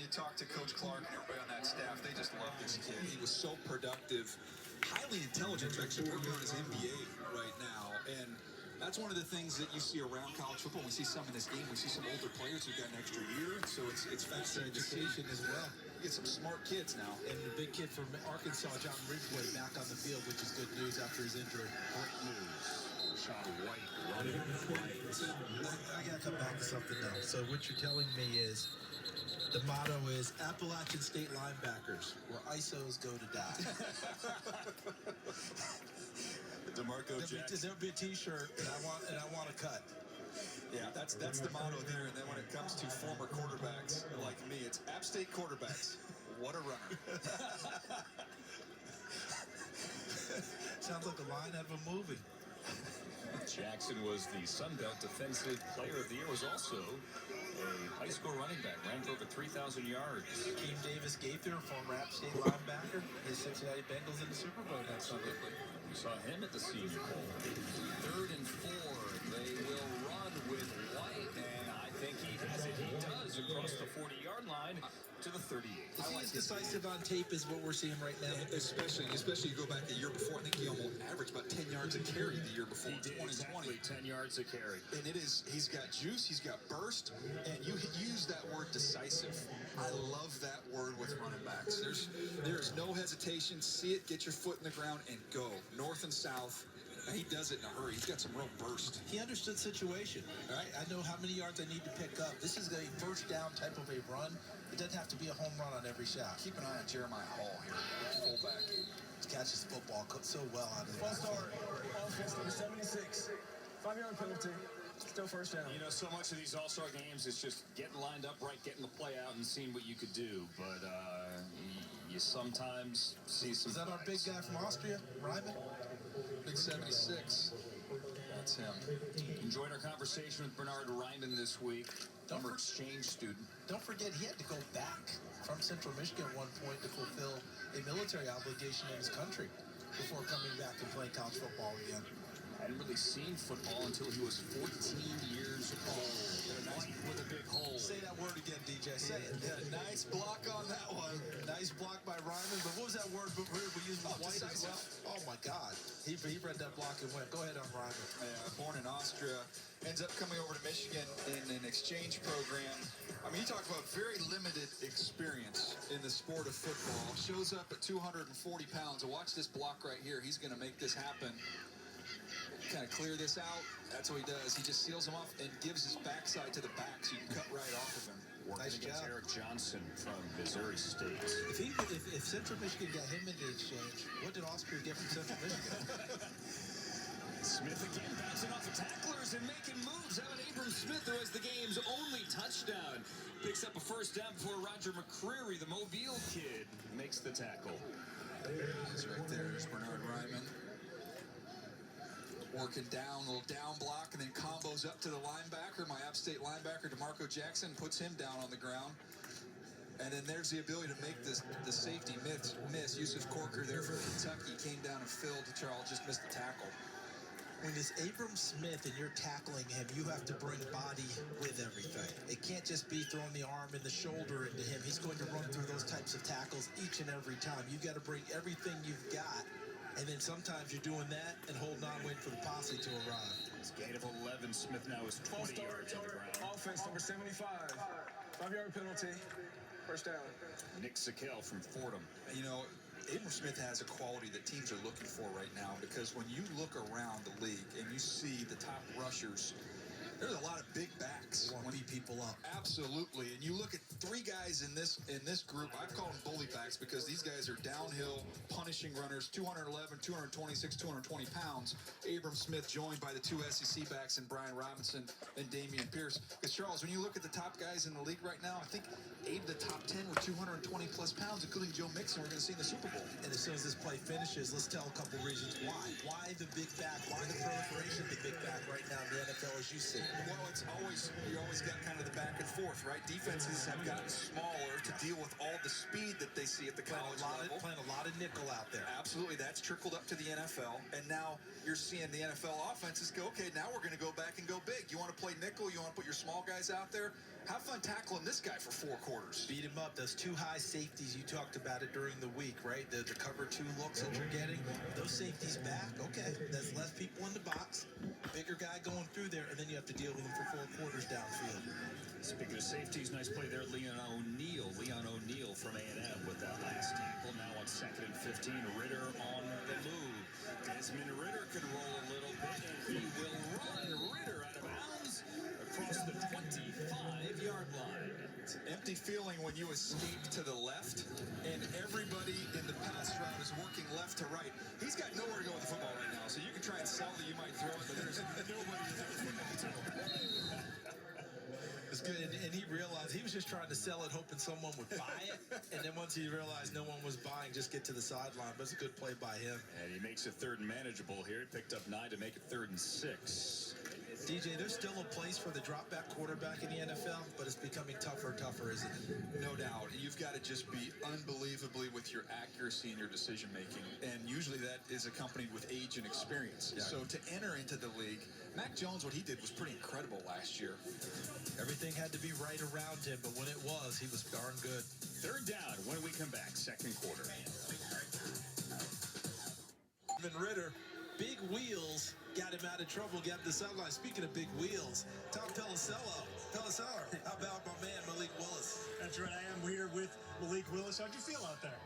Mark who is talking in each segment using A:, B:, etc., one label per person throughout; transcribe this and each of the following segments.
A: you talk to Coach Clark and everybody on that staff, they just love this kid. He was so productive, highly intelligent. Actually working on his MBA right now, and that's one of the things that you see around college football. We see some in this game. We see some older players who got an extra year, so it's fascinating to see.
B: Education as well.
A: You get some smart kids now.
B: And the big kid from Arkansas, John Ridgway, back on the field, which is good news after his injury.
C: Great news. Sean White running.
B: I got to come back to something now. So what you're telling me is the motto is Appalachian State linebackers, where ISOs go to die.
A: DeMarco Jackson.
B: There'll be a T-shirt, and I want a cut.
A: Yeah, that's the motto there. And then when it comes to former quarterbacks like me, it's App State quarterbacks. What a runner.
B: Sounds like a line out of a movie.
C: Jackson was the Sun Belt Defensive Player of the Year, was also a high school running back, ran for over 3,000 yards.
B: Keem Davis Gaither, former App State linebacker, his Cincinnati Bengals in the Super Bowl next Sunday.
C: We saw him at the Senior Bowl.
D: 3rd and 4. They will run with White, and I think he has it. He does across the 40-yard line to the 38.
B: Is he as decisive on tape as what we're seeing right now?
A: Especially you go back a year before. I think he almost averaged about 10 yards a carry the year before.
D: He did
A: 2020.
D: exactly 10 yards a carry.
A: And he's got juice, he's got burst, and you use that word decisive. I love that word with running backs. There's no hesitation. See it, get your foot in the ground, and go. North and south. And he does it in a hurry. He's got some real burst.
B: He understood situation, right? I know how many yards I need to pick up. This is a first down type of a run. It doesn't have to be a home run on every shot.
A: Keep an eye on Jeremiah Hall here, fullback.
B: He catches the football so well out of the
E: False start, offense number 76. 5-yard penalty. Still first down.
D: You know, so much of these all-star games is just getting lined up right, getting the play out, and seeing what you could do. But you sometimes see some.
B: Is that our big guy from Austria, Ryman?
A: Big 76. That's him.
D: Enjoyed our conversation with Bernard Ryman this week. Former exchange student.
B: Don't forget, he had to go back from Central Michigan at one point to fulfill a military obligation in his country before coming back and playing college football again.
D: Hadn't really seen football until he was 14 years old. White with a big hole.
B: Say that word again, DJ. Say it.
A: Yeah, nice block on that one.
B: Nice block by Ryman. But what was that word we used with White as well? Oh, my God. He read that block and went. Go ahead on Ryman.
A: Born in Austria. Ends up coming over to Michigan in an exchange program. I mean, you talk about very limited experience in the sport of football. Shows up at 240 pounds. And watch this block right here. He's going to make this happen. Kind of clear this out. That's what he does. He just seals him off and gives his backside to the back so you can cut right off of him.
D: Nice job. Eric Johnson from Missouri State.
B: If Central Michigan got him in the exchange, what did Austria get from Central Michigan?
D: Smith again bouncing off the tacklers and making moves. How about Abram Smith, who has the game's only touchdown? Picks up a first down before Roger McCreary, the Mobile kid, makes the tackle.
A: He's right there. There's Bernard Ryman. Working down, a little down block, and then combos up to the linebacker, my App State linebacker, DeMarco Jackson, puts him down on the ground. And then there's the ability to make the safety miss. Yusuf Corker there from Kentucky came down and filled. Charles just missed the tackle.
B: When it's Abram Smith and you're tackling him, you have to bring body with everything. It can't just be throwing the arm and the shoulder into him. He's going to run through those types of tackles each and every time. You've got to bring everything you've got. And then sometimes you're doing that and holding on, waiting for the posse to arrive.
D: His gain of 11. Smith now is 20 yards on the ground.
E: Offense number 75. 5-yard penalty. First down.
D: Nick Sickell from Fordham.
A: You know, Abram Smith has a quality that teams are looking for right now, because when you look around the league and you see the top rushers, there's a lot of big backs.
B: Want to beat people up.
A: Absolutely. And you look at three guys in this group. I've called them bully backs because these guys are downhill, punishing runners, 211, 226, 220 pounds. Abram Smith joined by the two SEC backs and Brian Robinson and Damian Pierce. Because, Charles, when you look at the top guys in the league right now, I think 8 of the top 10 were 220-plus pounds, including Joe Mixon. We're going to see in the Super Bowl.
B: And as soon as this play finishes, let's tell a couple reasons why. Why the big back? Why the proliferation of the big back right now in the NFL as you see?
A: Well, you always got kind of the back and forth, right? Defenses have gotten smaller to deal with all the speed that they see at the college level.
B: Playing a lot of nickel out there.
A: Absolutely. That's trickled up to the NFL. And now you're seeing the NFL offenses go, okay, now we're going to go back and go big. You want to play nickel? You want to put your small guys out there? Have fun tackling this guy for 4 quarters.
B: Beat him up. Those 2 high safeties, you talked about it during the week, right? The cover 2 looks that you're getting. Those safeties back, okay. There's less people in the box. Bigger guy going through there, and then you have to deal with him for 4 quarters downfield.
C: Speaking of safeties, nice play there, Leon O'Neal from A&M with that last tackle. Now on 2nd and 15, Ritter on the move. Desmond Ritter can roll a little bit, and he will run. Ritter out of bounds across the 25-yard line.
A: It's an empty feeling when you escape to the left, and everybody in the pass route is working left to right. He's got nowhere to go with the football right now, so you can try and sell that you might throw it, but there's nobody to throw the football to.
B: It's good, and he realized he was just trying to sell it, hoping someone would buy it. And then once he realized no one was buying, just get to the sideline. But it's a good play by him.
C: And he makes it 3rd and manageable here. He picked up 9 to make it 3rd and 6.
B: DJ, there's still a place for the drop-back quarterback in the NFL, but it's becoming tougher and tougher, isn't it?
A: No doubt. You've got to just be unbelievably with your accuracy and your decision-making. And usually that is accompanied with age and experience. Yeah. So to enter into the league, Mac Jones, what he did was pretty incredible last year.
B: Everything had to be right around him, but when it was, he was darn good.
C: 3rd down when we come back, 2nd quarter.
B: Even Ritter, big wheels, got him out of trouble, got the sideline. Speaking of big wheels, Tom Pelissero, how about my man Malik Willis?
F: That's right, I am here with Malik Willis. How'd you feel out there?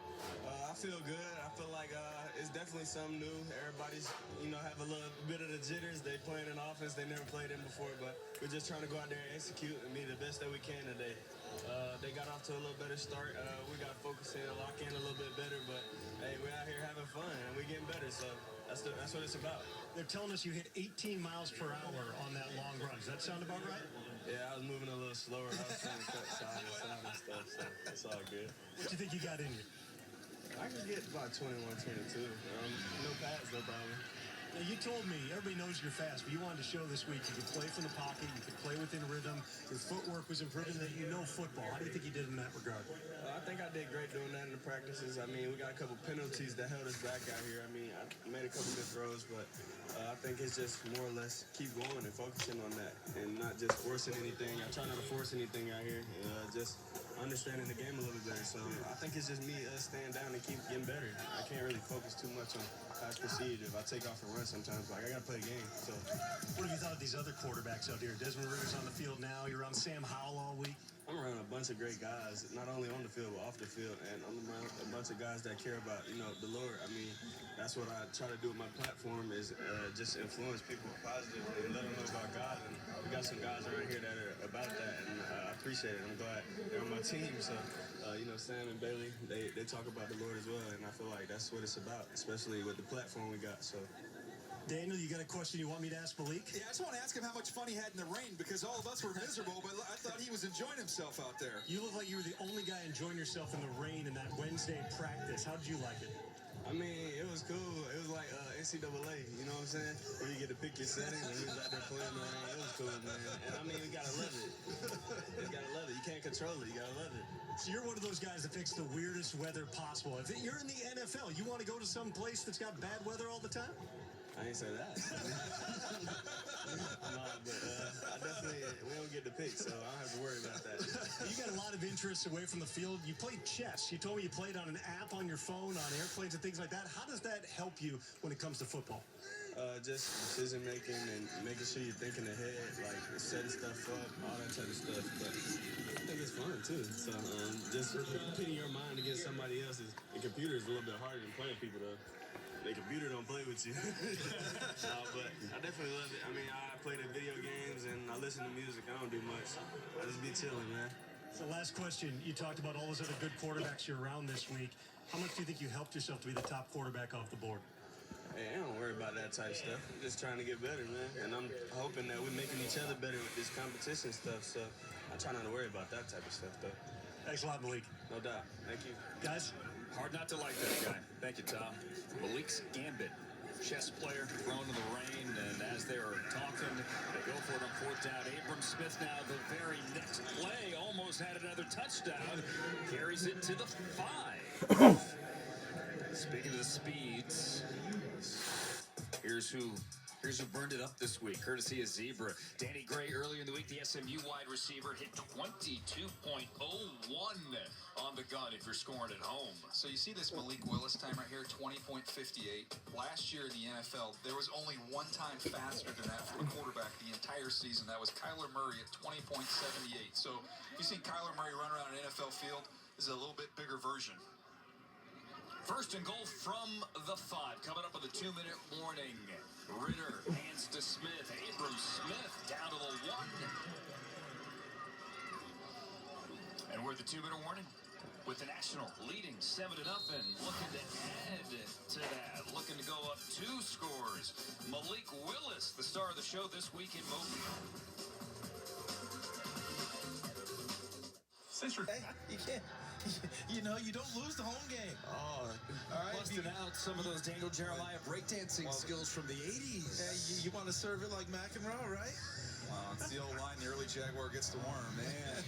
E: I feel good. I feel like it's definitely something new. Everybody's, have a little bit of the jitters. They playing an offense they never played in before, but we're just trying to go out there and execute and be the best that we can today. They got off to a little better start. We got to focus in and lock in a little bit better, but hey, we're out here having fun and we're getting better, so that's what it's about.
F: They're telling us you hit 18 miles per hour on that long run. Does that sound about right?
E: Yeah, I was moving a little slower. I was trying to cut side and stuff, so it's all good.
F: What do you think you got in you?
E: I can get about 21, 22. No pads, no problem.
F: Now, you told me, everybody knows you're fast, but you wanted to show this week you could play from the pocket, you could play within rhythm, your footwork was improving, that you know football. How do you think you did in that regard?
E: I think I did great doing that in the practices. I mean, we got a couple penalties that held us back out here. I mean, I made a couple good throws, but I think it's just more or less keep going and focusing on that and not just forcing anything. I try not to force anything out here, just understanding the game a little bit better. So I think it's just me staying down and keep getting better. I can't really focus too much on pass proceed. If I take off and run sometimes, I got to play the game. So
F: what have you thought of these other quarterbacks out here? Desmond Ritter's on the field now. You're on Sam Howell all week.
E: I'm around a bunch of great guys, not only on the field, but off the field. And I'm around a bunch of guys that care about, the Lord. I mean, that's what I try to do with my platform is just influence people positively and let them know about God. And we got some guys around here that are about that, and I appreciate it. I'm glad they're on my team. So, Sam and Bailey, they talk about the Lord as well, and I feel like that's what it's about, especially with the platform we got. So.
F: Daniel, you got a question you want me to ask Malik?
A: Yeah, I just want to ask him how much fun he had in the rain, because all of us were miserable, but I thought he was enjoying himself out there.
F: You look like you were the only guy enjoying yourself in the rain in that Wednesday practice. How did you like it?
E: I mean, it was cool. It was like NCAA, you know what I'm saying? Where you get to pick your settings, and we was out there playing, man. It was cool, man. And I mean, you gotta love it. You gotta love it. You can't control it. You gotta love it.
F: So you're one of those guys that picks the weirdest weather possible. If you're in the NFL, you want to go to some place that's got bad weather all the time?
E: I ain't say that. No, but I definitely, we don't get the pick, so I don't have to worry about that.
F: You got a lot of interests away from the field. You played chess. You told me you played on an app on your phone, on airplanes and things like that. How does that help you when it comes to football?
E: Just decision making and making sure you're thinking ahead, like setting stuff up, all that type of stuff. But I think it's fun too. So just pitting your mind against somebody else's. The computer is a little bit harder than playing people though. The computer don't play with you. But I definitely love it. I mean, I play the video games and I listen to music. I don't do much. I just be chilling, man.
F: So last question. You talked about all those other good quarterbacks you're around this week. How much do you think you helped yourself to be the top quarterback off the board?
E: Hey, I don't worry about that type of stuff. I'm just trying to get better, man. And I'm hoping that we're making each other better with this competition stuff. So I try not to worry about that type of stuff, though.
F: Thanks a lot, Malik.
E: No doubt. Thank you.
F: Guys?
C: Hard not to like that guy. Thank you, Tom. Malik's Gambit, chess player thrown in the rain, and as they are talking, they go for it on 4th down. Abram Smith now the very next play almost had another touchdown. Carries it to the Speaking of the speeds, here's Here's who burned it up this week, courtesy of Zebra. Danny Gray earlier in the week, the SMU wide receiver, hit 22.01 on the gun if you're scoring at home.
A: So you see this Malik Willis time right here, 20.58. Last year in the NFL, there was only one time faster than that for a quarterback the entire season. That was Kyler Murray at 20.78. So you see Kyler Murray run around an NFL field. This is a little bit bigger version.
C: First and goal from the 5. Coming up with a 2-minute warning. Ritter hands to Smith. Abram Smith down to the 1. And we're at the 2-minute warning with the National leading 7-0 and looking to add to that. Looking to go up 2 scores. Malik Willis, the star of the show this week in Mobile.
B: Hey, you can't. You know, you don't lose the home game.
D: Oh,
B: all right.
D: Busting out some of those Daniel Jeremiah breakdancing skills from the 80s.
B: Hey, you want to serve it like McEnroe, right?
A: It's the old line, the early Jaguar gets the worm, man.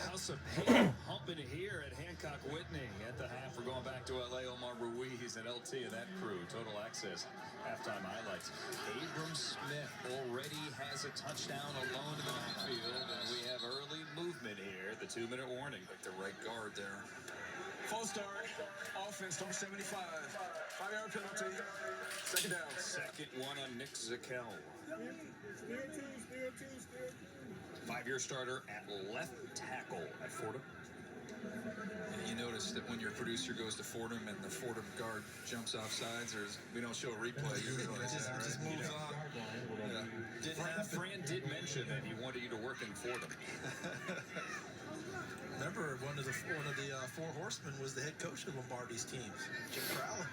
C: House of Pain humping here at Hancock Whitney at the half. We're going back to L.A. Omar Ruiz and LT and that crew. Total Access halftime highlights. Abram Smith already has a touchdown alone in the backfield, and we have early movement here. The 2-minute warning.
A: Like the right guard there.
E: False start. Offense, number 75. 5-yard penalty. Second down.
C: Second one on Nick Zappe. 5-year starter at left tackle at Fordham.
A: And you notice that when your producer goes to Fordham and the Fordham guard jumps off sides, we don't show a replay. You realize that, right?
B: Just moves on.
A: Yeah.
B: Didn't happen.
C: Fran did mention that he wanted you to work in Fordham.
B: Remember, one of the four horsemen was the head coach of Lombardi's teams, Jim Crowley.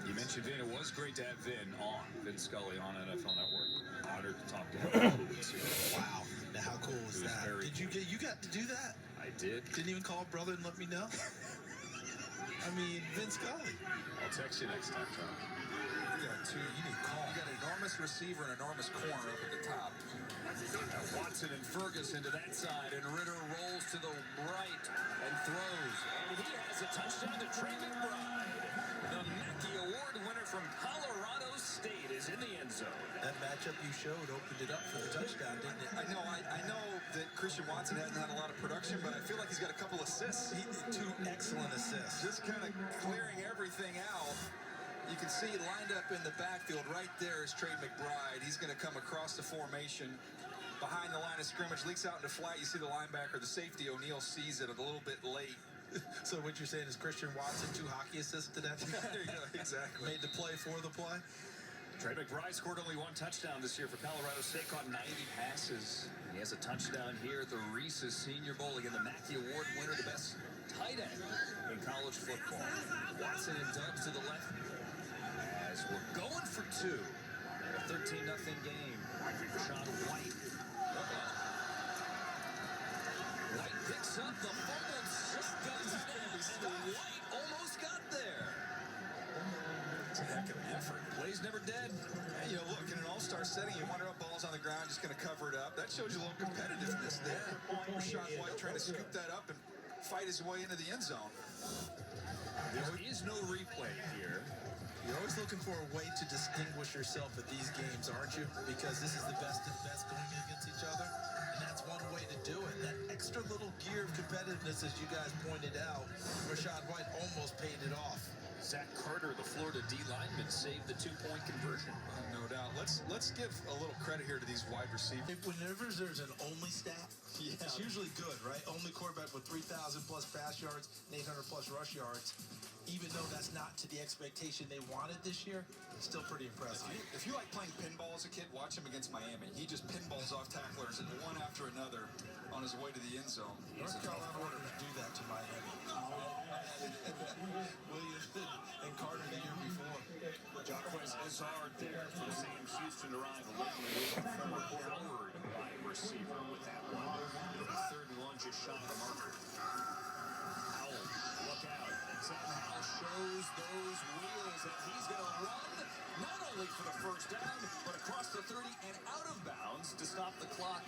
C: You mentioned Vin. It was great to have Vin on. Vin Scully on NFL Network. Honored to talk to him a couple weeks ago.
B: Wow. Now, how cool was that? Did you got to do that?
C: I did.
B: Didn't even call brother and let me know? I mean, Vin Scully.
C: I'll text you next time, Tom.
A: You got two. You need call. You got an enormous receiver and enormous corner up at the top.
C: Now Watson and Ferguson to that side, and Ritter rolls to the right and throws. And he has a touchdown to Trey McBride. The Mackey Award winner from Colorado State is in the end zone.
B: That matchup you showed opened it up for the touchdown, didn't it?
A: I know that Christian Watson hasn't had a lot of production, but I feel like he's got a couple assists.
B: 2 excellent assists.
A: Just kind of clearing everything out. You can see lined up in the backfield right there is Trey McBride. He's going to come across the formation behind the line of scrimmage, leaks out into flat. You see the linebacker, the safety, O'Neal sees it a little bit late.
B: So what you're saying is Christian Watson 2 hockey assists to that?
A: There you go, exactly.
B: Made the play for the play.
C: Trey McBride scored only 1 touchdown this year for Colorado State, caught 90 passes. He has a touchdown here at the Reese's Senior Bowl. Again, the Mackey Award winner, the best tight end in college football. Watson and Dubs to the left as we're going for 2. A 13-0 game. Rashad White. White picks up the fumble. Just goes in. White almost got there.
A: It's a heck of an effort.
C: Play's never dead.
A: And, look, in an all-star setting, you wonder what ball's on the ground, just going to cover it up. That shows you a little competitiveness there. Rashad White trying to scoop that up and fight his way into the end zone.
C: There is no replay here.
B: You're always looking for a way to distinguish yourself at these games, aren't you? Because this is the best of best going against each other. And that's one way to do it. That extra little gear of competitiveness, as you guys pointed out, Rashad White almost paid it off.
C: Zach Carter, the Florida D lineman, saved the 2-point conversion.
A: No doubt. Let's give a little credit here to these wide receivers.
B: Whenever there's an only stat, it's usually good, right? Only quarterback with 3,000 plus pass yards, 800 plus rush yards. Even though that's not to the expectation they wanted this year, it's still pretty impressive.
A: If you like playing pinball as a kid, watch him against Miami. He just pinballs off tacklers and one after another on his way to the end zone.
B: North Carolina wanted to do that to Miami. Williams and Carter the year before.
C: Jacquez Hazard there for the Sam Houston arrival. Former Howard wide receiver with that one. It'll be 3rd and 1, just shot the marker. Howell, look out. Sam Howell shows those wheels that he's going to run, not only for the first down, but across the 30 and out of bounds to stop the clock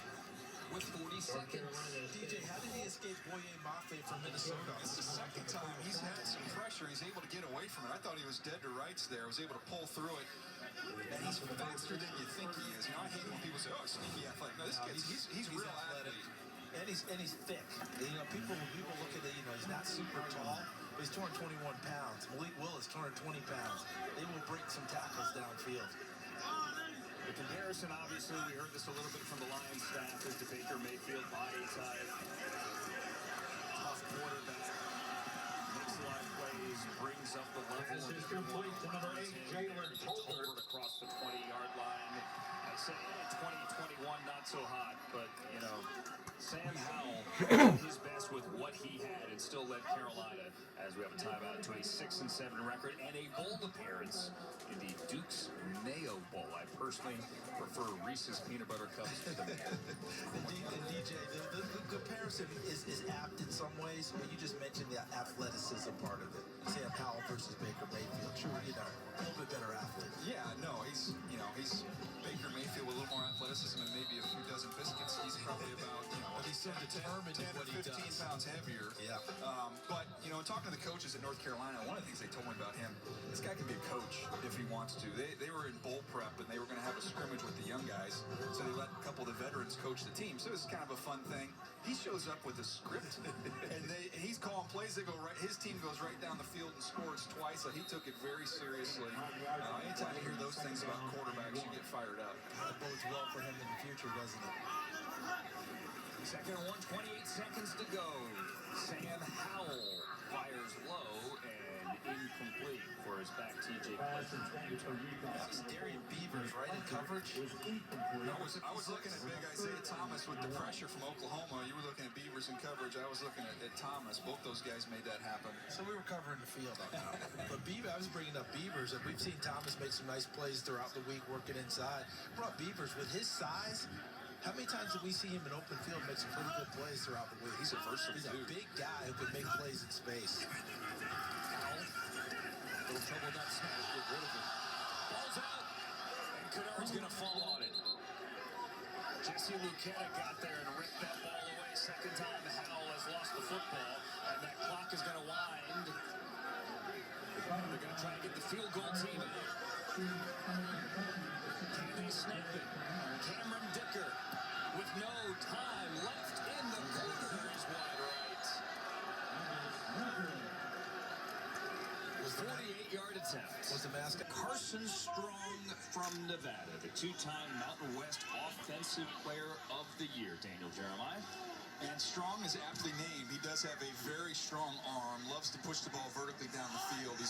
C: with 40 seconds.
B: DJ, how did he escape Boye Mafe from Minnesota?
A: It's the second time he's had some pressure. He's able to get away from it. I thought he was dead to rights there. Was able to pull through it. And he's faster than you think he is. You know, I hate when people say, "Oh, sneaky athletic." No, this kid's he's real athletic.
B: And he's thick. You know, people look at it, you know, he's not super tall, but he's 221 pounds. Malik Willis, 220 pounds. They will break some tackles downfield.
C: The comparison, obviously, we heard this a little bit from the Lions staff, is to Baker Mayfield, body type, tough quarterback, makes a lot of plays, brings up the level.
G: This is complete to number 8, Jalen Tolbert.
C: Across the 20-yard line. I'd say 2021 not so hot, but, you know, Sam Howell did his best with what he had and still led Carolina, as we have a timeout, to a 6-7 record and a bowl appearance in the Duke's Mayo Bowl. I personally prefer Reese's Peanut Butter Cups to the Mayo.
B: And DJ, the comparison is apt in some ways, but you just mentioned the athleticism part of it. Sam Howell versus Baker Mayfield. Sure, you know, a little bit better athlete.
A: Yeah, no, he's Baker Mayfield with a little more athleticism and maybe a few dozen biscuits. He's probably about, you know,
B: But he's so determined in what he
A: 15
B: does.
A: pounds heavier.
B: Yeah.
A: But, you know, talking to the coaches at North Carolina, one of the things they told me about him, this guy can be a coach if he wants to. They were in bowl prep, and they were going to have a scrimmage with the young guys, so they let a couple of the veterans coach the team. So it was kind of a fun thing. He shows up with a script, and he's calling plays. They go right. His team goes right down the field and scores twice. So he took it very seriously. Anytime you hear those things about quarterbacks, you get fired up.
B: That bodes well for him in the future, doesn't it?
C: Second and 1, 28 seconds to go. Sam Howell fires low and incomplete for his back TJ.
B: That was Darian Beavers, right, in coverage?
A: I was looking at big Isaiah Thomas with the pressure from Oklahoma. You were looking at Beavers in coverage. I was looking at Thomas. Both those guys made that happen.
B: So we were covering the field on that. But I was bringing up Beavers, and we've seen Thomas make some nice plays throughout the week working inside. Brought Beavers with his size. How many times did we see him in open field make some pretty good plays throughout the week?
A: He's a versatile
B: He's a
A: dude.
B: big guy who can make plays in space.
C: Howell, little trouble with that snap, get rid of it. Ball's out, and Kennard's going to fall on it. Jesse Lucetta got there and ripped that ball away. Second time Howell has lost the football, and that clock is going to wind. They're going to try and get the field goal team out. Can they snap it? Cameron Dicker with no time left in the corner is wide right. 48-yard attempt.
B: Was the mascot
C: Carson Strong from Nevada, the two-time Mountain West Offensive Player of the Year, Daniel Jeremiah.
A: And Strong is aptly named. He does have a very strong arm, loves to push the ball vertically down the field.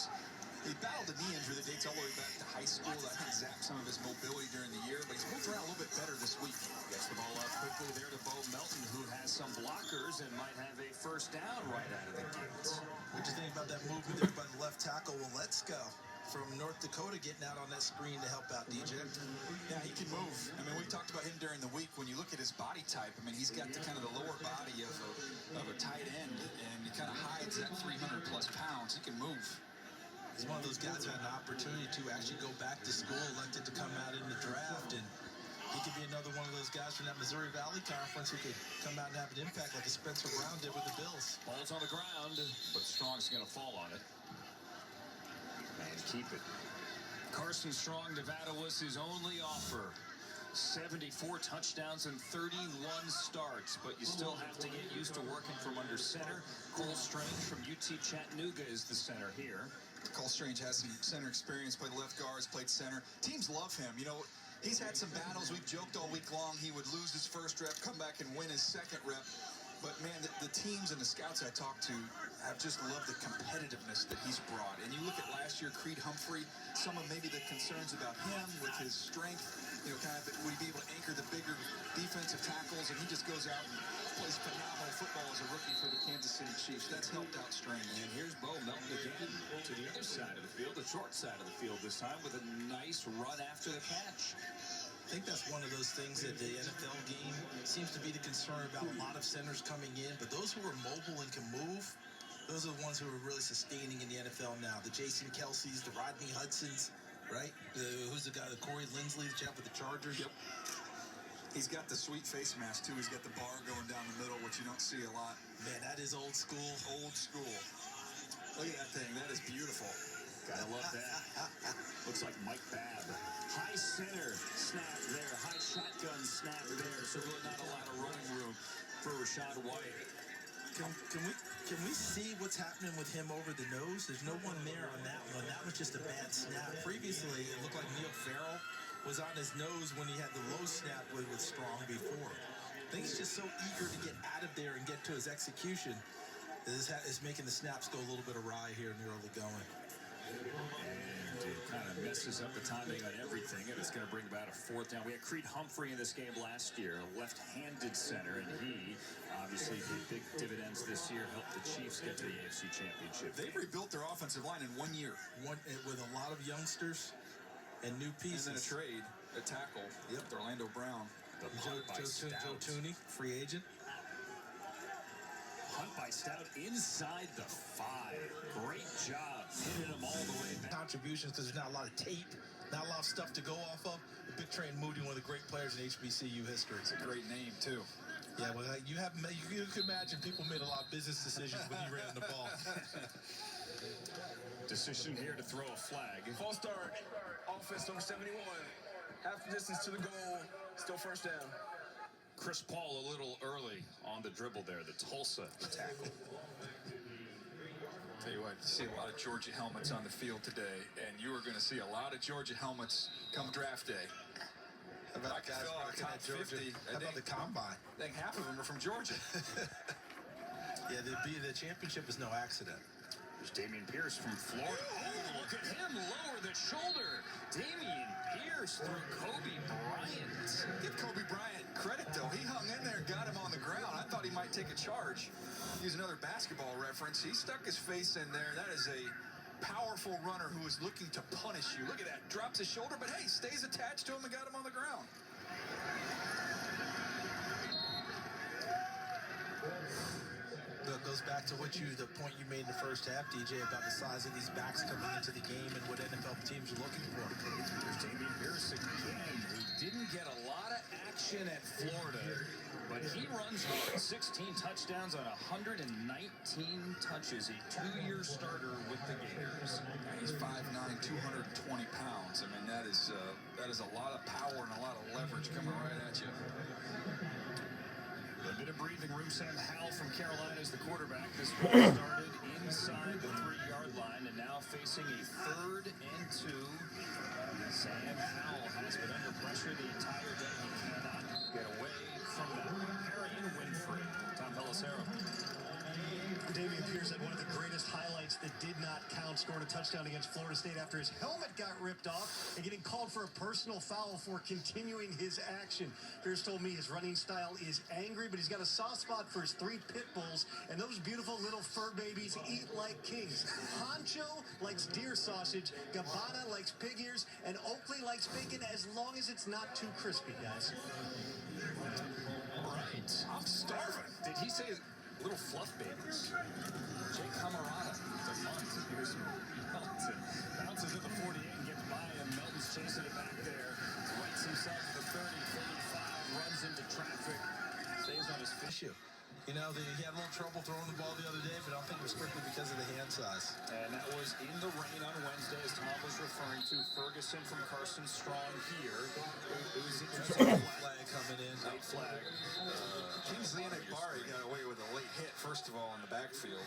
A: He battled a knee injury that dates all the way back to high school. I think zapped some of his mobility during the year, but he's moved around a little bit better this week.
C: Gets the ball out quickly there to Bo Melton, who has some blockers and might have a first down right out of the gate.
B: What you think about that movement there by the left tackle? Well, let's go. From North Dakota getting out on that screen to help out DJ.
A: Yeah, he can move. I mean, we talked about him during the week. When you look at his body type, I mean, he's got the kind of the lower body of a tight end, and he kind of hides that 300-plus pounds. He can move.
B: He's one of those guys who had an opportunity to actually go back to school, elected to come out in the draft, and he could be another one of those guys from that Missouri Valley Conference who could come out and have an impact like a Spencer Brown did with the Bills.
C: Ball's on the ground, but Strong's going to fall on it. And keep it. Carson Strong, Nevada was his only offer. 74 touchdowns and 31 starts, but you still have to get used to working from under center. Cole Strange from UT Chattanooga is the center here.
A: Cole Strange has some center experience, played left guards, played center. Teams love him. You know, he's had some battles. We've joked all week long he would lose his first rep, come back and win his second rep. But, man, the teams and the scouts I talked to have just loved the competitiveness that he's brought. And you look at last year, Creed Humphrey, some of maybe the concerns about him with his strength, you know, kind of would he be able to anchor the bigger defensive tackles, and he just goes out and plays phenomenal football as a rookie for the Kansas City Chiefs. That's helped out Strange.
C: And here's Bo Melton again to the other side of the field, the short side of the field this time, with a nice run after the catch.
B: I think that's one of those things that the NFL game seems to be the concern about a lot of centers coming in, but those who are mobile and can move, those are the ones who are really sustaining in the NFL now. The Jason Kelce's, the Rodney Hudson's, right? Who's the guy, the Corey Lindsley, the chap with the Chargers?
A: Yep. He's got the sweet face mask, too. He's got the bar going down the middle, which you don't see a lot.
B: Man, that is old school.
A: Old school. Look at that thing. That is beautiful.
C: Gotta love that. Looks like Mike Babb. High center snap there. High shotgun snap there. So really not a lot of running room for Rachaad White.
B: Can we see what's happening with him over the nose? There's no one there on that one. That was just a bad snap. Previously, it looked like Neil Farrell was on his nose when he had the low snap with Strong before. I think he's just so eager to get out of there and get to his execution. This is making the snaps go a little bit awry here in the early going.
C: And it kind of messes up the timing on everything, and it's going to bring about a fourth down. We had Creed Humphrey in this game last year, a left-handed center, and he obviously did big dividends this year, helped the Chiefs get to the AFC Championship.
A: They rebuilt their offensive line in 1 year.
B: With a lot of youngsters and new pieces.
A: And then a trade, a tackle. Yep, Orlando Brown.
B: Joe Tooney, free agent.
C: Hunt by Stout inside the 5. Great job hitting him all the way back.
B: Contributions because there's not a lot of tape, not a lot of stuff to go off of. Big Train Moody, one of the great players in HBCU history.
A: It's a great name, too.
B: Yeah, well, you can imagine people made a lot of business decisions when he ran the ball.
C: Decision here to throw a flag.
H: False start. Offense number 71. Half the distance to the goal. Still first down.
C: Chris Paul a little early on the dribble there, the Tulsa tackle.
A: Tell you what, you see a lot of Georgia helmets on the field today, and you are going to see a lot of Georgia helmets come draft day.
B: How about guys rocking at Georgia? How about the combine?
A: I think half of them are from Georgia.
B: Yeah, the championship is no accident.
C: There's Damian Pierce from Florida. Oh, look at him lower the shoulder. Damian Pierce through Kobe Bryant.
A: Give Kobe Bryant credit, though. He hung in there and got him on the ground. I thought he might take a charge. Use another basketball reference. He stuck his face in there. That is a powerful runner who is looking to punish you. Look at that. Drops his shoulder, but hey, stays attached to him and got him on the ground.
B: That goes back to the point you made in the first half, DJ, about the size of these backs coming into the game and what NFL teams are looking for.
C: There's Damian Pierce again, who didn't get a lot of action at Florida, but he runs hard. 16 touchdowns on 119 touches, a 2-year starter with the Gators.
A: He's 5'9", 220 pounds. I mean, that is a lot of power and a lot of leverage coming right at you.
C: A bit of breathing room. Sam Howell from Carolina is the quarterback. This one started inside the 3-yard line and now facing a 3rd and 2. Sam Howell has been under pressure the entire day. He cannot get away from that. Perry and Winfrey. Tom Pelissero.
F: Damian Pierce had one of the greatest highlights that did not count, scored a touchdown against Florida State after his helmet got ripped off and getting called for a personal foul for continuing his action. Pierce told me his running style is angry, but he's got a soft spot for his 3 pit bulls, and those beautiful little fur babies eat like kings. Honcho likes deer sausage, Gabbana likes pig ears, and Oakley likes bacon as long as it's not too crispy, guys.
C: Right. I'm starving. Did he say little fluff babies? Jake Camarada. It's a punt. Here's Melton. Bounces at the 48 and gets by him. Melton's chasing it back there. Rights himself to the 30, 35, runs into traffic. Stays on his
B: Issue. You know, he had a little trouble throwing the ball the other day, but I don't think it was strictly because of the hand size.
C: And that was in the rain on Wednesday, as Tom was referring to. Ferguson from Carson Strong here. It was interesting.
B: Flag coming in.
C: Late flag.
A: Kingsley and Akbari got away with a late hit, first of all, in the backfield.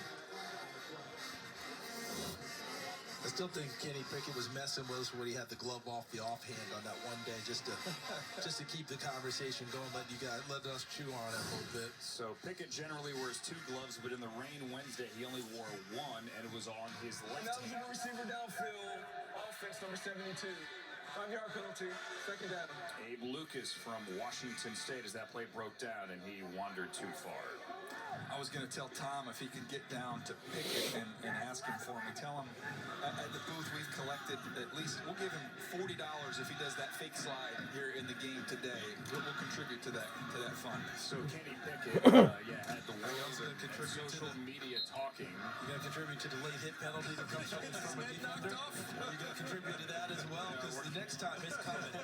B: I still think Kenny Pickett was messing with us when he had the glove off the offhand on that one day, just to keep the conversation going, letting us chew on it a little bit.
C: So Pickett generally wears 2 gloves, but in the rain Wednesday he only wore 1, and it was on his left
H: That was
C: hand.
H: a receiver downfield. Offense number 72. 5-yard penalty. 2nd down.
C: Abe Lucas from Washington State as that play broke down and he wandered too far.
A: I was going to tell Tom if he could get down to Pickett and ask him for me. Tell him at the booth we've collected at least, we'll give him $40 if he does that fake slide here in the game today. We'll contribute to that fund.
C: So Kenny Pickett, had the world of social media talking.
B: You're going to contribute to the late hit penalty that comes from a defender. You're going to contribute to that as well, because the next time is coming.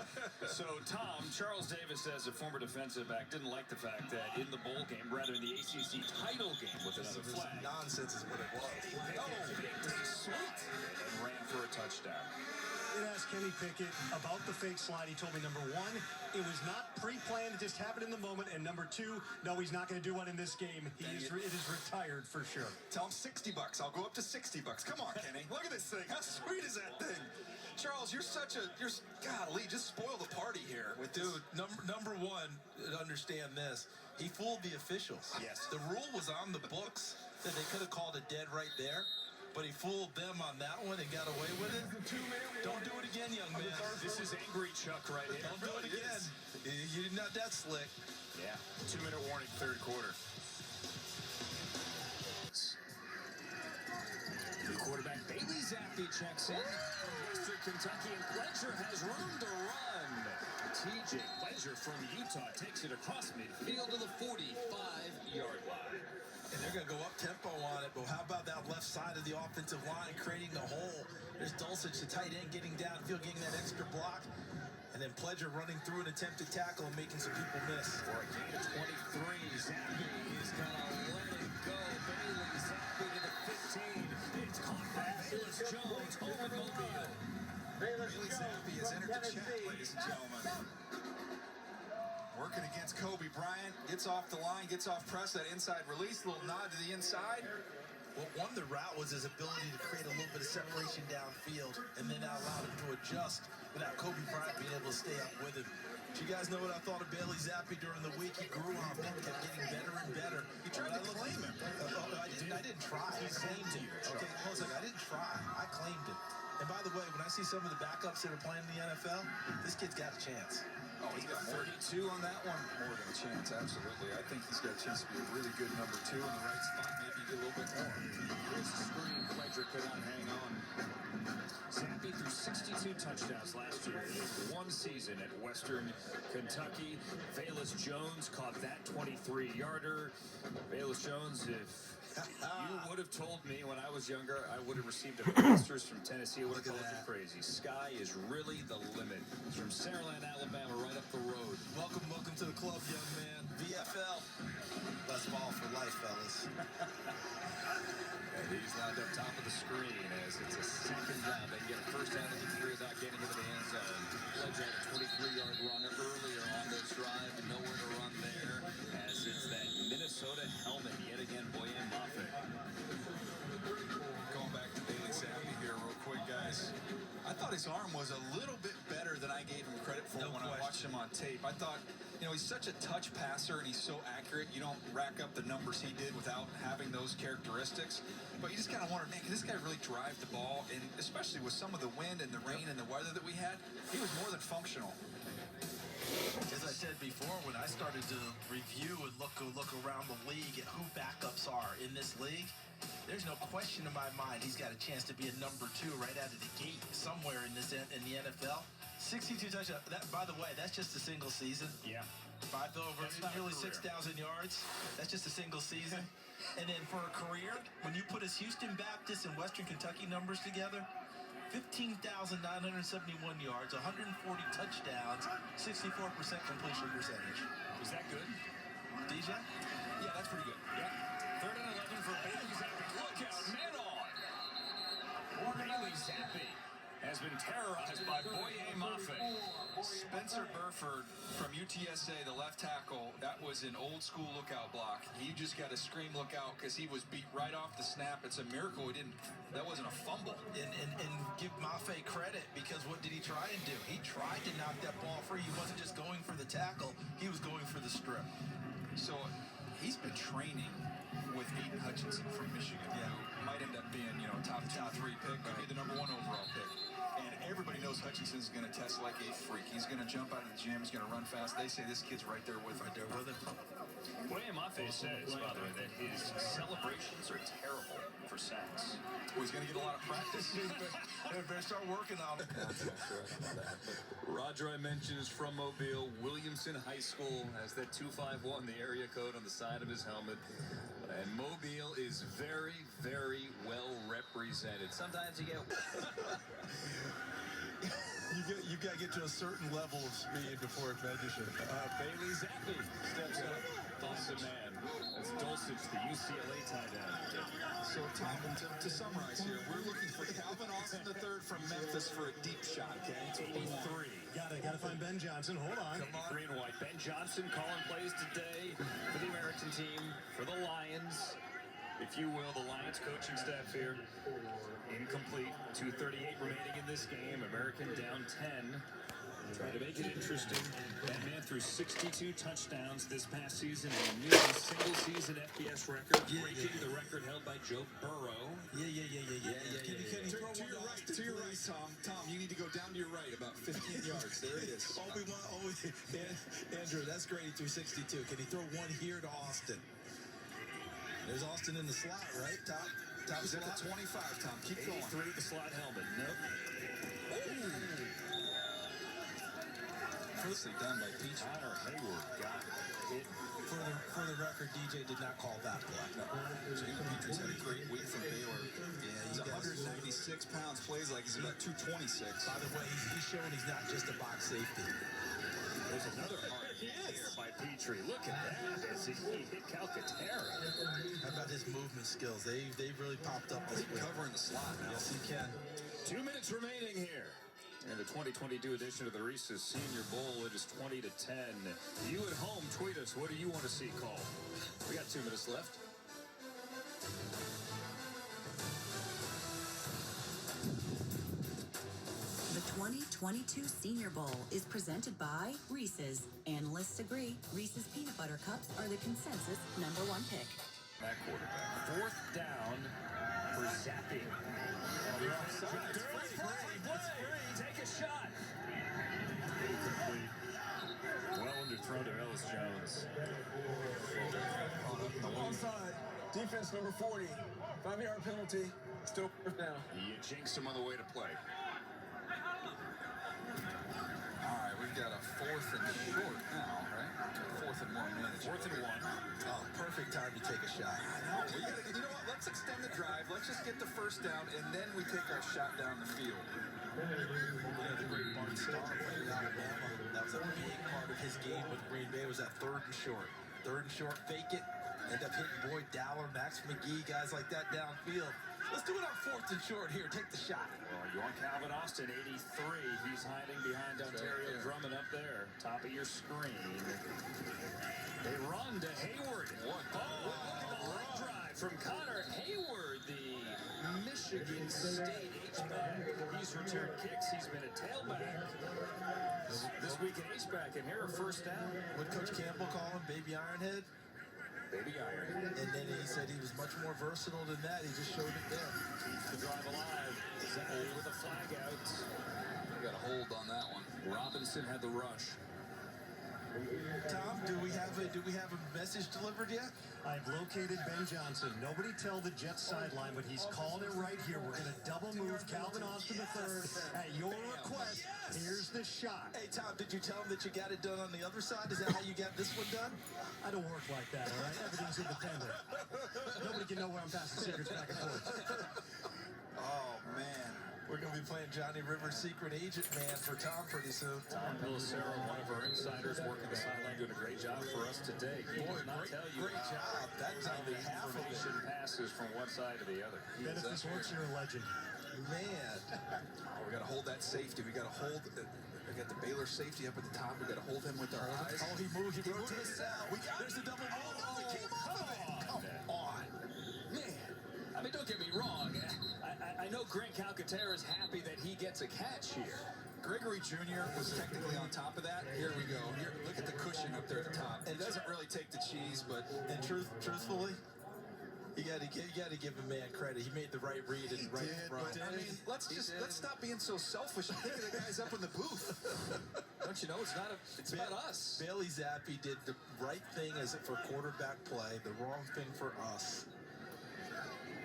C: So Tom, Charles Davis, as a former defensive back, didn't like the fact that in the bowl game, rather in the ACC title game with another flag,
B: Nonsense is what it was.
C: Pickett sweet and ran for a touchdown.
F: Did ask Kenny Pickett about the fake slide. He told me, number one, it was not pre-planned. It just happened in the moment. And number two, no, he's not going to do one in this game. It is retired for sure.
A: Tell him $60. I'll go up to $60. Come on, Kenny. Look at this thing. How sweet is that thing? Charles, golly, just spoil the party here.
B: Dude, number one, understand this. He fooled the officials.
A: Yes.
B: The rule was on the books that they could have called it dead right there. But he fooled them on that one and got away with it. Don't do it again, young man.
C: This is Angry Chuck right here.
B: Don't do it again. You're not that slick.
C: Yeah. 2-minute warning, third quarter. New quarterback Bailey Zappe checks in. Western Kentucky, and Pledger has room to run. TJ Pledger from Utah takes it across midfield to the 45-yard line.
B: And they're going to go up-tempo on it, but how about that left side of the offensive line creating the hole? There's Dulcich, the tight end, getting downfield, getting that extra block. And then Pledger running through an attempted tackle and making some people miss.
C: For a gain of 23, Zappe is going to let it go. Bailey Zappe to the 15. It's caught by Bayless Jones over Mobile.
A: Bailey Zappe has entered the chat, ladies and gentlemen. Working against Kobe Bryant, gets off the line, gets off press, that inside release, little nod to the inside.
B: Well, one, the route was his ability to create a little bit of separation downfield, and then that allowed him to adjust without Kobe Bryant being able to stay up with him. Do you guys know what I thought of Bailey Zappe during the week? He grew on me, kept getting better and better.
A: You tried to claim him.
B: I didn't try. I claimed him. Okay, hold on a second. I didn't try. I claimed him. And by the way, when I see some of the backups that are playing in the NFL, this kid's got a chance.
A: Oh, he's got 32 on that one. More than a chance, absolutely. I think he's got a chance to be a really good number 2 in the right spot. Maybe get a little bit more.
C: Here's the screen. Pledger could not hang on. Zappe threw 62 touchdowns last year in his one season at Western Kentucky. Bayless Jones caught that 23-yarder. Bayless Jones, if you would have told me when I was younger I would have received a master's from Tennessee, I would have called you crazy. Sky is really the limit. It's from Saraland, Alabama, right up the road.
B: Welcome to the club, young man. VFL. Let's ball for life, fellas.
C: And he's lined up top of the screen as it's a second down. They get a first down and 3 without getting into the end zone. Pledger had a 23-yard run earlier on this drive, and nowhere to run there as it's that Minnesota helmet yet again, Boye Mafe.
A: Going back to Bailey Zappe here real quick, guys. I thought his arm was a little bit better than I gave him credit for when I watched him on tape. I thought, he's such a touch passer and he's so accurate. You don't rack up the numbers he did without having those characteristics. But you just kind of wonder, man, can this guy really drive the ball? And especially with some of the wind and the rain and the weather that we had, he was more than functional.
B: As I said before, when I started to review and look around the league at who backups are in this league, there's no question in my mind he's got a chance to be a number 2 right out of the gate somewhere in the NFL. 62 touchdowns. That, by the way, that's just a single season.
C: Yeah.
B: Nearly 6,000 yards. That's just a single season. And then for a career, when you put his Houston Baptist and Western Kentucky numbers together, 15,971 yards, 140 touchdowns, 64% completion percentage.
C: Is that good?
B: DJ?
A: Yeah, that's pretty good.
C: Yeah. 3rd and 11 for Bailey Zappe. Look out, man on! Bailey Zappe has been terrorized by Boye Mafe.
A: Spencer Burford from UTSA, the left tackle, that was an old school lookout block. He just got to scream lookout because he was beat right off the snap. It's a miracle that wasn't a fumble.
B: And give Mafe credit, because what did he try and do? He tried to knock that ball free. He wasn't just going for the tackle, he was going for the strip.
A: So he's been training with Aiden Hutchinson from Michigan.
B: Yeah.
A: Who might end up being, top 2-3 pick, could be the number 1 overall pick. And everybody knows Hutchinson's going to test like a freak. He's going to jump out of the gym. He's going to run fast. They say this kid's right there with him.
C: Boye Mafe says, by the way, that his celebrations are terrible for sacks.
A: Well, he's going to get a lot of practice.
B: Better start working on it.
C: Roger, I mentioned, is from Mobile. Williamson High School has that 251, the area code on the side of his helmet. And Mobile is very, very well represented. Sometimes you get...
B: You've got to get to a certain level of speed before it magician.
C: Bailey Zappe steps up. Off the man. That's Dulcich, the UCLA tight end.
A: So, Tom, to summarize here, we're looking for Calvin Austin III from Memphis for a deep shot, okay? That's what we want.
C: 83.
F: Gotta find Ben Johnson. Hold on.
C: Come on. Green and white. Ben Johnson calling plays today for the American team, for the Lions. If you will, the Lions coaching staff here. Incomplete. 2:38 remaining in this game. American down 10. Trying to make it interesting. That man threw 62 touchdowns this past season and a new single-season FBS record, breaking the record held by Joe Burrow.
B: Yeah.
A: To your right, Tom. Tom, you need to go down to your right about 15 yards. There it is.
B: Andrew, that's great. He threw 62. Can he throw one here to Austin? There's Austin in the slot, right? Top
A: He's
B: slot.
A: at the 25, Tom. Keep going.
C: 83, the slot helmet. Nope.
A: Nicely done by Peach.
C: Connor Hayward got it.
B: For the record, DJ did not call that play.
A: Jalen Petrus had a great week from Baylor.
B: Yeah,
A: He's 196 pounds, plays like he's about 226.
B: By the way, he's showing he's not just a box safety.
C: There's another hard hit here by Petrie. Look at that as he hit Calcaterra.
B: How about his movement skills? They've really popped up this week.
A: Covering the slot now.
B: Yes, he can.
C: 2 minutes remaining here. And the 2022 edition of the Reese's Senior Bowl, it is 20-10. You at home, tweet us. What do you want to see called? We got 2 minutes left.
I: The 2022 Senior Bowl is presented by Reese's. Analysts agree Reese's Peanut Butter Cups are the consensus #1 pick.
C: That quarterback. 4th down for Zappe. Take a shot. Well underthrown to Ellis Jones.
H: Onside. Defense number 40. 5-yard penalty. Still first down.
C: You jinxed him on the way to play.
A: All right, we've got a 4th and short now, right? 4th and 1 minute.
C: 4th and 1.
B: Oh, perfect time to take a shot.
A: You know what? Let's extend the drive. Let's just get the first down, and then we take our shot down the field.
B: The great Martin Starr played in Alabama. That was a big part of his game with Green Bay. Was that 3rd and short. 3rd and short, fake it. End up hitting Boyd Dowler, Max McGee, guys like that downfield. Let's do it on 4th and short here. Take the shot.
C: Well, you're on Calvin Austin, 83. He's hiding behind Ontario Drummond up there. Top of your screen. They run to Hayward. Look at the line drive from Connor Hayward, the Michigan State H-back. He's returned kicks. He's been a tailback. This week at H-back, and here a first down.
B: What Coach Campbell call him? Baby Ironhead?
C: Baby Iron.
B: And then he said he was much more versatile than that. He just showed it there.
C: Keeps the drive alive. Zappe with a flag out.
A: We got a hold on that one.
C: Robinson had the rush.
B: Tom, do we have a message delivered yet?
F: I've located Ben Johnson. Nobody tell the Jets sideline, but he's calling it right here. We're going to double move Calvin Austin III at your request. Here's the shot.
B: Hey, Tom, did you tell him that you got it done on the other side? Is that how you got this one done?
F: I don't work like that, all right? Everything's independent. Nobody can know where I'm passing secrets back and forth.
B: Oh, man. We're going to be playing Johnny Rivers' secret agent man for Tom pretty soon.
C: Tom Pelissero, one of our insiders working the sideline, doing a great job for us today. He
B: Boy,
C: did not tell you
B: great job. That's
C: how
B: not
C: the
B: even half of it.
C: information passes from one side to the other.
F: Ben, if this works, you're a legend.
B: Man.
A: Oh, we got to hold that safety. We got to hold. We got the Baylor safety up at the top. We got to hold him with our eyes.
B: Oh, he moved. He rotated out. There's the double move. Oh, it came off of it. Come on.
D: Man, I mean, don't get me wrong. I know Grant Calcaterra is happy that he gets a catch here.
A: Gregory Jr. was technically on top of that. Here we go. Here, look at the cushion up there at the top. It doesn't really take the cheese, but
B: Truthfully, you got to give a man credit. He made the right read and right throw.
A: I mean, let's stop being so selfish and think of the guys up in the booth.
D: Don't you know it's about us?
B: Bailey Zappe did the right thing for quarterback play, the wrong thing for us.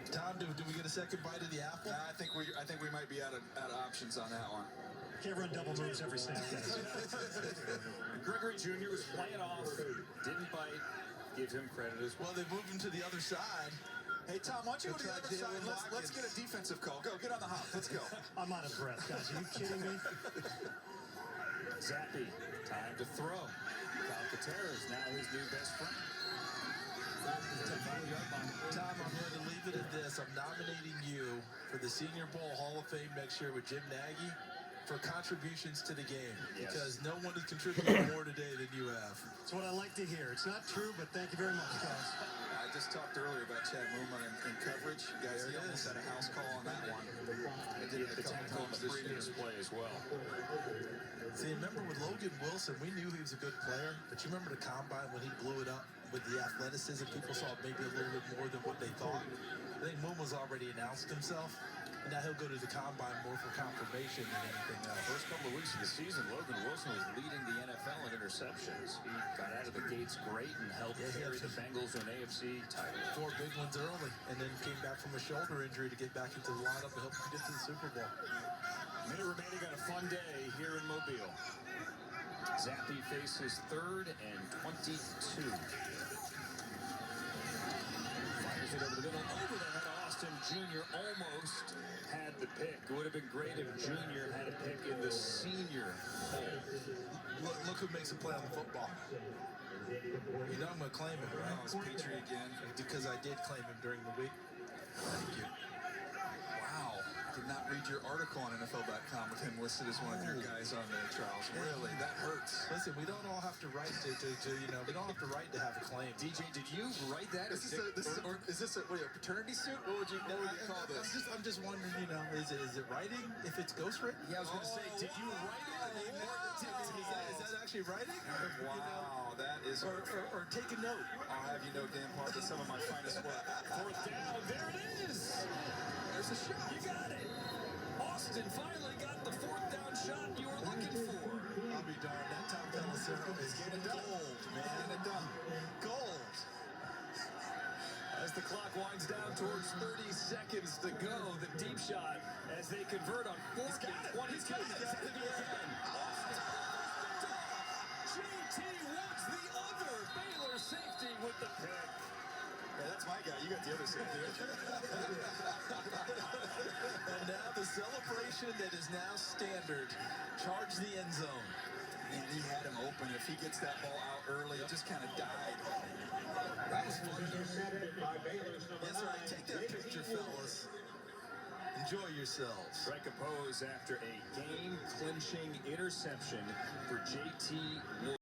B: Tom, do we get a second bite of the apple?
A: I think we might be out of options on that one.
F: Can't run double moves every snap, guys.
C: Gregory Jr. was playing off, didn't bite. Give him credit as well.
B: Well, they moved him to the other side.
A: Hey, Tom, why don't you go to the other side? Let's get a defensive call. Go, get on the hop. Let's go.
F: I'm out of breath, guys. Are you kidding me?
C: Zappe, time to throw. Calcaterra is now his new best friend.
B: Tom, I'm going to leave it at this. this, I'm nominating you for the Senior Bowl Hall of Fame next year with Jim Nagy for contributions to the game.
C: Yes.
B: Because no one has contributed more today than you have.
F: It's what I like to hear. It's not true, but thank you very much, guys.
A: I just talked earlier about Chad Muma in coverage. You guys, he almost had a house call on that one. I did it a couple times this year.
C: Play as well.
B: See, remember with Logan Wilson, we knew he was a good player, but you remember the combine when he blew it up with the athleticism? People saw maybe a little bit more than what they thought. I think Muma's already announced himself. Now he'll go to the combine more for confirmation than anything else.
C: First couple of weeks of the season, Logan Wilson was leading the NFL in interceptions. He got out of the gates great and helped carry the Bengals to an AFC title.
B: 4 big ones early, and then came back from a shoulder injury to get back into the lineup and help him get to the Super Bowl.
C: Minute remaining on a fun day here in Mobile. Zappe faces 3rd and 22. Fires it over the middle, over the head of Austin Jr. Almost had the pick. It would have been great if Jr. had a pick in the senior hole.
B: Look who makes a play on the football. You know I'm going to claim him, right?
A: It's Petrie again.
B: Because I did claim him during the week. Thank you.
A: Wow. Did not read your article on NFL.com with him listed as one of your guys on the trials. Really, that hurts.
B: Listen, we don't all have to write to we don't have to write to have a claim.
C: DJ, did you write that?
A: Is this a paternity suit? What would you call this?
B: I'm just wondering, is it writing if it's ghostwritten?
C: Yeah, I was going to say, did you write it?
B: Is that actually writing?
A: Wow, that is...
B: Or take a note.
A: I'll have you know, Dan Park, is some of my finest work.
C: 4th down, there it is.
A: There's a shot.
C: You got it. Austin finally got the 4th down shot you were looking for.
B: I'll be darned. That Tom Pelissero is getting gold, man.
A: Getting it done.
B: Gold.
C: As the clock winds down towards 30 seconds to go, the deep shot as they convert on 4th and 22. JT Woods, the other Baylor safety with the pick.
A: Yeah, that's my guy. You got the other safety.
B: And now the celebration that is now standard. Charge the end zone.
A: And he had him open. If he gets that ball out early, it just kind of died. That was fun.
B: That's right. Take that picture, fellas. Enjoy yourselves.
C: Recompose after a game-clinching interception for JT Woods.